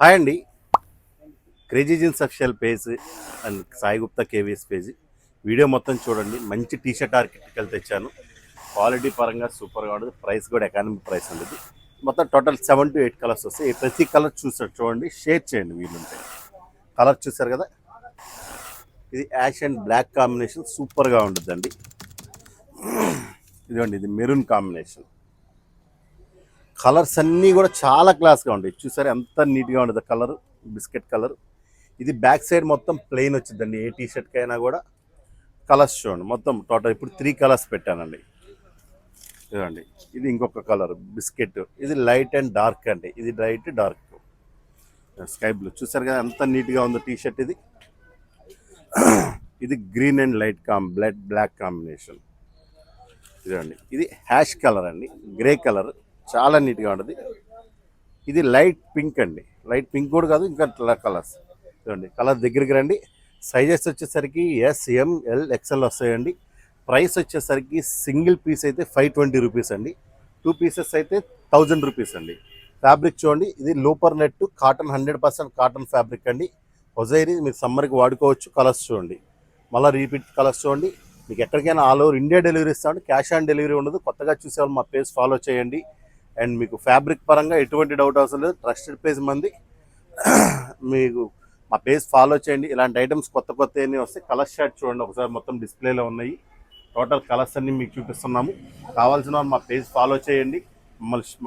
Hi అండి. Crazy jeans official page and Sai Gupta KVS page video మొత్తం చూడండి. మంచి టీషర్ట్ ఆర్టికల్ తెచ్చాను. క్వాలిటీ పరంగా సూపర్గా ఉంటుంది. ప్రైస్ కూడా ఎకానమిక్ ప్రైస్ ఉండదు. మొత్తం టోటల్ 7 to 8 కలర్స్ వస్తాయి. ప్రతి కలర్ చూసారు చూడండి, షేర్ చేయండి వీలుంటే. కలర్ చూసారు కదా, ఇది యాష్ అండ్ బ్లాక్ కాంబినేషన్ సూపర్గా ఉంటుందండి. ఇదిగోండి, ఇది మెరూన్ కాంబినేషన్. కలర్స్ అన్నీ కూడా చాలా క్లాస్గా ఉంటాయి. చూసారు ఎంత నీట్గా ఉంటుంది కలర్, బిస్కెట్ కలర్. ఇది బ్యాక్ సైడ్ మొత్తం ప్లెయిన్ వచ్చిందండి. ఏ టీ షర్ట్కి అయినా కూడా కలర్స్ చూడండి. మొత్తం టోటల్ ఇప్పుడు 3 కలర్స్ పెట్టానండి. ఇదండి, ఇది ఇంకొక కలర్ బిస్కెట్. ఇది లైట్ అండ్ డార్క్ అండి. ఇది లైట్ డార్క్ స్కై బ్లూ. చూసారు కదా ఎంత నీట్గా ఉందో టీ షర్ట్. ఇది green and light black combination. ఇదండి, ఇది హ్యాష్ కలర్ అండి, గ్రే కలర్. చాలా నీట్గా ఉంటుంది. ఇది లైట్ పింక్ అండి. లైట్ పింక్ కూడా కాదు, ఇంకా కలర్స్ చూడండి. కలర్ దగ్గరికి రండి. సైజెస్ వచ్చేసరికి SML XL వస్తాయండి. ప్రైస్ వచ్చేసరికి సింగిల్ పీస్ అయితే 520 రూపీస్ అండి. 2 పీసెస్ అయితే 1000 రూపీస్ అండి. ఫ్యాబ్రిక్ చూడండి, ఇది లోపర్ నెట్ కాటన్, 100% కాటన్ ఫ్యాబ్రిక్ అండి. హొజైరీ మీరు సమ్మర్కి వాడుకోవచ్చు. కలర్స్ చూడండి, మళ్ళీ రిపీట్ కలర్స్ చూడండి. మీకు ఎక్కడికైనా ఆల్ ఓవర్ ఇండియా డెలివరీ ఇస్తామండి. క్యాష్ ఆన్ డెలివరీ ఉండదు. కొత్తగా చూసేవాళ్ళు మా పేజ్ ఫాలో చేయండి. అండ్ మీకు ఫ్యాబ్రిక్ పరంగా ఎటువంటి డౌట్ అవసరం లేదు. ట్రస్టెడ్ పేజ్ మంది. మీకు మా పేజ్ ఫాలో చేయండి. ఇలాంటి ఐటమ్స్ కొత్త అన్నీ వస్తాయి. కలర్ షార్ట్ చూడండి ఒకసారి, మొత్తం డిస్ప్లేలో ఉన్నాయి. టోటల్ కలర్స్ అన్నీ మీకు చూపిస్తున్నాము. కావాల్సిన వాళ్ళు మా పేజ్ ఫాలో చేయండి.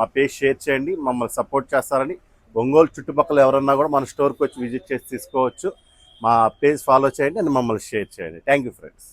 మా పేజ్ షేర్ చేయండి. మమ్మల్ని సపోర్ట్ చేస్తారని. ఒంగోలు చుట్టుపక్కల ఎవరన్నా కూడా మన స్టోర్కి వచ్చి విజిట్ చేసి తీసుకోవచ్చు. మా పేజ్ ఫాలో చేయండి అండ్ మమ్మల్ని షేర్ చేయండి. Thank you friends.